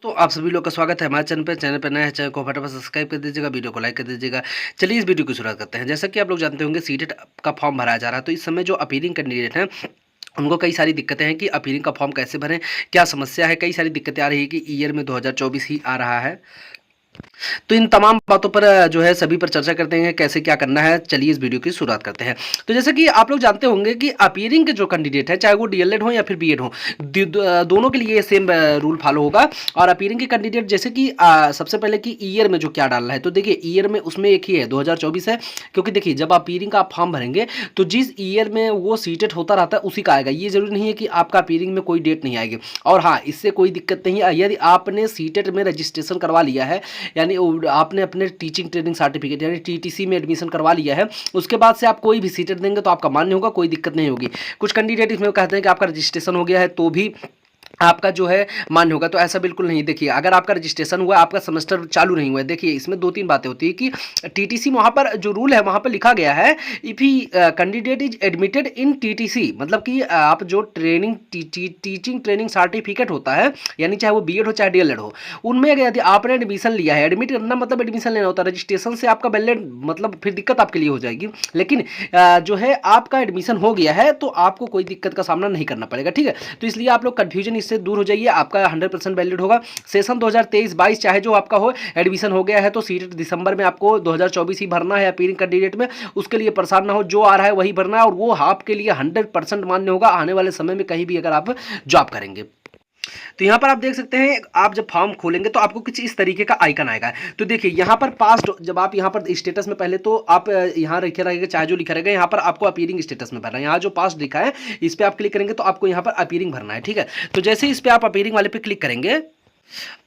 तो आप सभी लोग का स्वागत है हमारे चैनल पर नया है। चैनल को फटाफट सब्सक्राइब कर दीजिएगा, वीडियो को लाइक कर दीजिएगा। चलिए इस वीडियो की शुरुआत करते हैं। जैसा कि आप लोग जानते होंगे सीटेट का फॉर्म भराया जा रहा है, तो इस समय जो अपीलिंग कैंडिडेट हैं उनको कई सारी दिक्कतें हैं कि अपीलिंग का फॉर्म कैसे भरें, क्या समस्या है। कई सारी दिक्कतें आ रही है कि ईयर में 2024 ही आ रहा है, तो इन तमाम बातों पर जो है सभी पर चर्चा करते हैं कैसे क्या करना है। चलिए इस वीडियो की शुरुआत करते हैं। तो जैसे कि आप लोग जानते होंगे कि अपीयरिंग के जो कैंडिडेट है, चाहे वो डीएलएड हो या फिर बीएड हो, दोनों के लिए सेम रूल फॉलो होगा। और अपीयरिंग के कैंडिडेट जैसे कि सबसे पहले कि ईयर में जो क्या डालना है, तो देखिए ईयर में उसमें एक ही है 2024 है, क्योंकि देखिए जब अपीयरिंग का आप फॉर्म भरेंगे तो जिस ईयर में वो सीटेट होता रहता है उसी का आएगा। ये जरूरी नहीं है कि आपका अपीयरिंग में कोई डेट नहीं आएगी। और हाँ, इससे कोई दिक्कत नहीं है यदि आपने सीटेट में रजिस्ट्रेशन करवा लिया है, यानी आपने अपने टीचिंग ट्रेनिंग सर्टिफिकेट यानी टीटीसी में एडमिशन करवा लिया है, उसके बाद से आप कोई भी सीटेट देंगे तो आपका मान्य होगा, कोई दिक्कत नहीं होगी। कुछ कैंडिडेट इसमें कहते हैं कि आपका रजिस्ट्रेशन हो गया है तो भी आपका जो है मान्य होगा, तो ऐसा बिल्कुल नहीं। देखिए अगर आपका रजिस्ट्रेशन हुआ, आपका सेमेस्टर चालू नहीं हुआ है, देखिए इसमें दो तीन बातें होती है कि टीटीसी वहाँ पर जो रूल है वहाँ पर लिखा गया है, if he candidate is admitted in TTC, मतलब कि आप जो ट्रेनिंग टीचिंग ट्रेनिंग सर्टिफिकेट होता है, यानी चाहे वो बीएड हो चाहे डीएलएड हो, उनमें यदि आपने एडमिशन लिया है, एडमिट करना मतलब एडमिशन लेना होता है, रजिस्ट्रेशन से आपका वैलिड मतलब फिर दिक्कत आपके लिए हो जाएगी। लेकिन जो है आपका एडमिशन हो गया है तो आपको कोई दिक्कत का सामना नहीं करना पड़ेगा, ठीक है। तो इसलिए आप लोग कन्फ्यूजन से दूर हो जाइए, आपका 100% वैलिड होगा। सेशन 2023-22 चाहे जो आपका हो, एडमिशन हो गया है तो सीट दिसंबर में आपको 2024 ही भरना है अपीयरिंग कैंडिडेट में। उसके लिए परेशान ना हो, जो आ रहा है वही भरना है और वो आपके लिए 100% मान्य होगा आने वाले समय में कहीं भी अगर आप जॉब करेंगे। तो यहाँ पर आप देख सकते हैं, आप जब फॉर्म खोलेंगे तो आपको कुछ इस तरीके का आइकन आएगा। तो देखिए यहाँ पर पास्ट, जब आप यहाँ पर स्टेटस में पहले तो आप यहाँ लिखे रहेगा, चाहे जो लिखा रहेगा, यहाँ पर आपको अपीयरिंग स्टेटस में भरना है। यहाँ जो पास्ट लिखा है इस पर आप क्लिक करेंगे तो आपको यहाँ पर अपीयरिंग भरना है, ठीक है। तो जैसे इस पर आप अपीयरिंग वाले पे क्लिक करेंगे,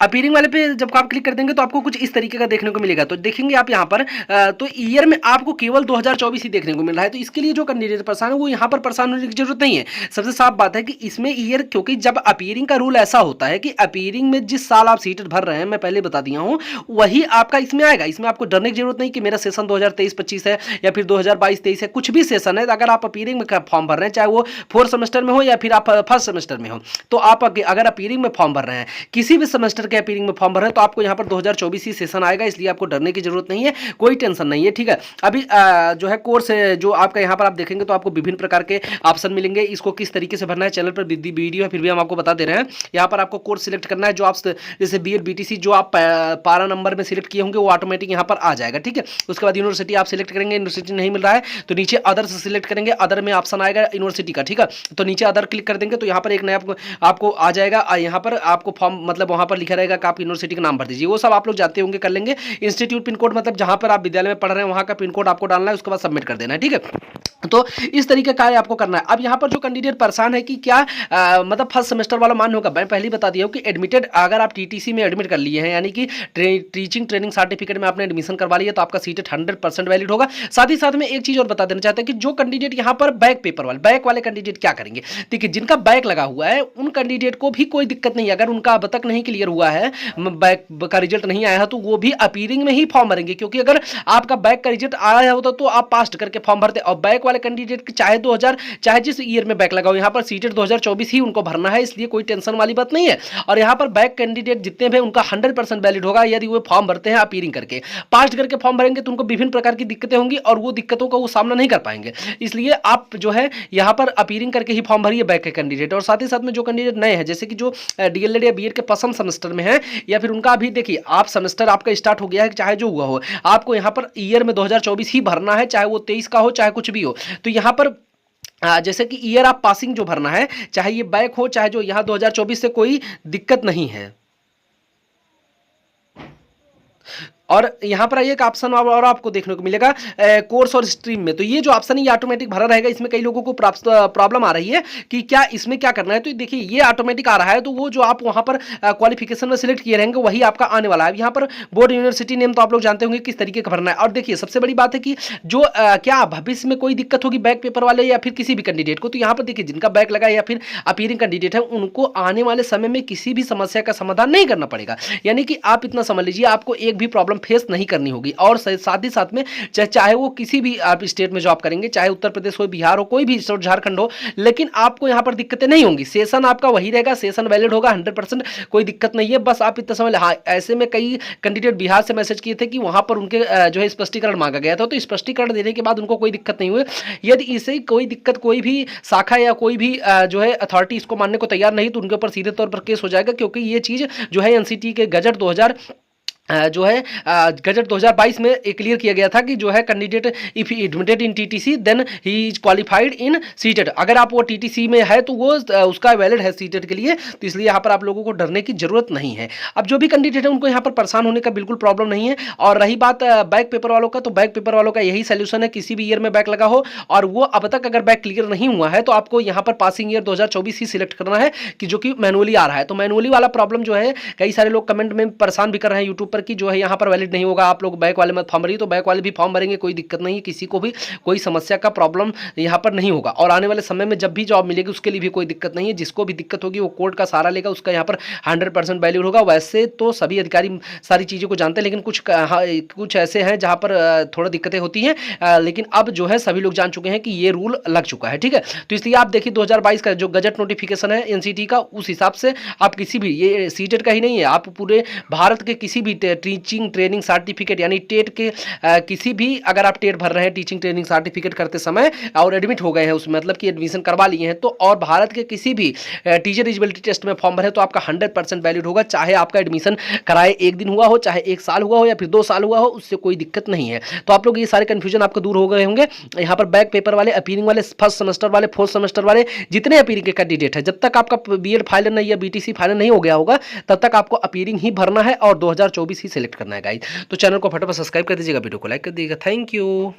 अपीयरिंग वाले पे जब आप क्लिक कर देंगे तो आपको कुछ इस तरीके का देखने को मिलेगा। तो देखेंगे आप यहाँ पर तो ईयर में आपको केवल 2024 ही देखने को मिल रहा है। तो इसके लिए जो कैंडिडेट परेशान है वो यहाँ पर परेशान होने की जरूरत नहीं है। सबसे साफ बात है कि इसमें ईयर, क्योंकि जब अपीयरिंग का रूल ऐसा होता है कि अपीयरिंग में जिस साल आप सीटेट भर रहे हैं, मैं पहले बता दिया हूँ, वही आपका इसमें आएगा। इसमें आपको डरने की जरूरत नहीं कि मेरा सेशन 2023-25 है या फिर 2022-23 है, कुछ भी सेशन है। अगर आप अपीयरिंग में फॉर्म भर रहे हैं, चाहे वो 4th सेमेस्टर में हो या फिर आप फर्स्ट सेमेस्टर में हो, तो आप अगर अपीयरिंग में फॉर्म भर रहे हैं, किसी भी सेमेस्टर के अपीयरिंग में फॉर्म भर रहे हैं, तो आपको यहाँ पर 2024 ही सेशन आएगा। इसलिए आपको डरने की जरूरत नहीं है, कोई टेंशन नहीं है, ठीक है। अभी जो है कोर्स जो आपका यहाँ पर आप देखेंगे तो आपको विभिन्न प्रकार के ऑप्शन मिलेंगे। इसको किस तरीके से भरना है चैनल पर वीडियो है, फिर भी हम आपको बता दे रहे हैं। यहाँ पर आपको कोर्स सिलेक्ट करना है, जो आप जैसे बीएड बीटीसी जो आप 12 नंबर में सिलेक्ट किए होंगे वो ऑटोमेटिक यहाँ पर आ जाएगा, ठीक है। उसके बाद यूनिवर्सिटी आप सिलेक्ट करेंगे, यूनिवर्सिटी नहीं मिल रहा है तो नीचे अदर से सिलेक्ट करेंगे, अदर में ऑप्शन आएगा यूनिवर्सिटी का, ठीक है। तो नीचे अदर क्लिक कर देंगे तो यहाँ पर एक नया आपको आ जाएगा। यहाँ पर आपको फॉर्म मतलब वहाँ पर लिखा रहेगा कि आप यूनिवर्सिटी का नाम भर दीजिए, वो सब आप लोग जानते होंगे, कर लेंगे। इंस्टीट्यूट पिन कोड मतलब जहाँ पर आप विद्यालय में पढ़ रहे हैं वहाँ का पिन कोड आपको डालना है, उसके बाद सबमिट कर देना है, ठीक है। तो इस तरीके का आपको करना है। अब यहाँ पर जो कैंडिडेट परेशान है कि क्या मतलब फर्स्ट सेमेस्टर वाला मान्य होगा, मैं पहले ही बता दिया हूँ कि एडमिटेड, अगर आप टीटीसी में एडमिट कर लिए हैं, यानी कि टीचिंग ट्रेनिंग सर्टिफिकेट में आपने एडमिशन करवा लिया, तो आपका सीटेट 100% वैलिड होगा। साथ ही साथ में एक चीज और बता देना चाहते हैं कि जो कैंडिडेट यहाँ पर बैक पेपर वाले, बैक वाले कैंडिडेट क्या करेंगे। देखिए जिनका बैक लगा हुआ है उन कैंडिडेट को भी कोई दिक्कत नहीं है। अगर उनका अब तक नहीं क्लियर हुआ है, बैक का रिजल्ट नहीं आया है, तो वो भी अपीयरिंग में ही फॉर्म भरेंगे, क्योंकि अगर आपका बैक का रिजल्ट आया होता तो आप पास्ट करके फॉर्म भरते। और बैक वाले कैंडिडेट चाहे 2000 चाहे जिस ईयर में बैक लगा हो, यहाँ पर सीटेट 2024 ही उनको भरना है, इसलिए कोई टेंशन वाली बात नहीं है। और यहाँ पर बैक कैंडिडेट जितने भी उनका 100% वैलिड होगा यदि वो फॉर्म भरते हैं अपीयरिंग करके। पास्ट करके फॉर्म भरेंगे तो उनको विभिन्न प्रकार की दिक्कतें होंगी और वो दिक्कतों का वो सामना नहीं कर पाएंगे। इसलिए आप जो है यहाँ पर अपीयरिंग करके ही फॉर्म भरिए बैक के कैंडिडेट। और साथ ही साथ में जो कैंडिडेट नए हैं, जैसे कि जो डीएलएड या बीएड के प्रथम सेमेस्टर में है, या फिर उनका अभी देखिए आप सेमेस्टर आपका स्टार्ट हो गया है, चाहे जो हुआ हो, आपको यहाँ पर ईयर में 2024 ही भरना है, चाहे वो 23 का हो चाहे कुछ भी हो। तो यहाँ पर जैसे कि ईयर आप पासिंग जो भरना है, चाहे ये बैक हो चाहे जो, यहाँ 2024 से कोई दिक्कत नहीं है। और यहाँ पर एक ऑप्शन और आपको देखने को मिलेगा कोर्स और स्ट्रीम में। तो ये जो ऑप्शन है ये ऑटोमेटिक भरा रहेगा। इसमें कई लोगों को प्रॉब्लम आ रही है कि क्या इसमें क्या करना है। तो देखिए ये ऑटोमेटिक आ रहा है, तो वो जो आप वहाँ पर क्वालिफिकेशन में सिलेक्ट किए रहेंगे वही आपका आने वाला है। यहाँ पर बोर्ड यूनिवर्सिटी नेम तो आप लोग जानते होंगे किस तरीके का भरना है। और देखिए सबसे बड़ी बात है कि जो क्या भविष्य में कोई दिक्कत होगी बैक पेपर वाले या फिर किसी भी कैंडिडेट को, तो यहाँ पर देखिए जिनका बैक लगा या फिर अपीयरिंग कैंडिडेट है उनको आने वाले समय में किसी भी समस्या का समाधान नहीं करना पड़ेगा। यानी कि आप इतना समझ लीजिए, आपको एक भी प्रॉब्लम फेस नहीं करनी होगी। और साथ ही साथ में चाहे वो किसी भी आप स्टेट में जॉब करेंगे, चाहे उत्तर प्रदेश हो, बिहार हो, कोई भी झारखंड हो, लेकिन आपको यहाँ पर दिक्कतें नहीं होंगी। सेशन आपका वही रहेगा, सेशन वैलिड होगा 100%, कोई दिक्कत नहीं है। बस आप इतना समझ। हाँ, ऐसे में कई कैंडिडेट बिहार से मैसेज किए थे कि वहां पर उनके जो है स्पष्टीकरण मांगा गया था, तो स्पष्टीकरण देने के बाद उनको कोई दिक्कत नहीं हुई। यदि इसे कोई दिक्कत, कोई भी शाखा या कोई भी जो है अथॉरिटी इसको मानने को तैयार नहीं, तो उनके ऊपर सीधे तौर पर केस हो जाएगा, क्योंकि ये चीज जो है एनसीटी के गजट 2000 जो है गजट 2022 में क्लियर किया गया था कि जो है candidate if admitted in TTC then he is qualified in CTET. अगर आप वो टीटीसी में है तो वो उसका वैलिड है सीटेट के लिए, तो इसलिए यहाँ पर आप लोगों को डरने की जरूरत नहीं है। अब जो भी कैंडिडेट है उनको यहाँ पर परेशान होने का बिल्कुल प्रॉब्लम नहीं है। और रही बात बैक पेपर वालों का, तो बैक पेपर वालों का यही सोल्यूशन है, किसी भी ईयर में बैक लगा हो और वो अब तक अगर बैक क्लियर नहीं हुआ है, तो आपको यहाँ पर पासिंग ईयर 2024 ही सिलेक्ट करना है, कि जो कि मैनुअली आ रहा है। तो मैनुअली वाला प्रॉब्लम जो है, कई सारे लोग कमेंट में परेशान भी कर रहे हैं यूट्यूब पर कि जो है यहाँ पर वैलिड नहीं होगा, आप लोग बैक वाले मत फॉर्म भरिए। तो बैक वाले भी फॉर्म भरेंगे, कोई दिक्कत नहीं है, किसी को भी कोई समस्या का प्रॉब्लम यहाँ पर नहीं होगा। और आने वाले समय में जब भी जॉब मिलेगी उसके लिए भी कोई दिक्कत नहीं है। जिसको भी दिक्कत होगी वो कोर्ट का सहारा लेगा, उसका यहाँ पर 100% वैलिड होगा। वैसे तो सभी अधिकारी सारी चीज़ों को जानते हैं, लेकिन कुछ ऐसे हैं जहाँ पर थोड़ा दिक्कतें होती हैं, लेकिन अब जो है सभी लोग जान चुके हैं कि ये रूल लग चुका है, ठीक है। तो इसलिए आप देखिए 2022 का जो गजट नोटिफिकेशन है एनसीटी का, उस हिसाब से आप किसी भी, ये सीटेट का ही नहीं है, आप पूरे भारत के किसी भी टीचिंग ट्रेनिंग सर्टिफिकेट यानी टेट के किसी भी, अगर आप टेट भर रहे हैं टीचिंग ट्रेनिंग सर्टिफिकेट करते समय और एडमिट हो गए हैं उसमें, मतलब कि एडमिशन करवा लिए हैं, तो और भारत के किसी भी टीचर एलिजिबिलिटी टेस्ट में फॉर्म भरे, तो आपका 100% वैलिड होगा। चाहे आपका एडमिशन कराए 1 दिन हुआ हो, चाहे 1 साल हुआ हो, या फिर 2 साल हुआ हो, उससे कोई दिक्कत नहीं है। तो आप लोग ये सारे कंफ्यूजन आपको दूर हो गए होंगे। यहाँ पर बैक पेपर वाले, अपीयरिंग वाले, फर्स्ट सेमेस्टर वाले, फोर्थ सेमेस्टर वाले, जितने अपीयरिंग के कैंडिडेट है, जब तक आपका बीएड फाइनल नहीं या बीटीसी फाइनल नहीं हो गया होगा, तब तक आपको अपीयरिंग ही भरना है और 2024 ही सिलेक्ट करना है गाइस। तो चैनल को फटाफट सब्सक्राइब कर दीजिएगा, वीडियो को लाइक कर दीजिएगा। Thank you.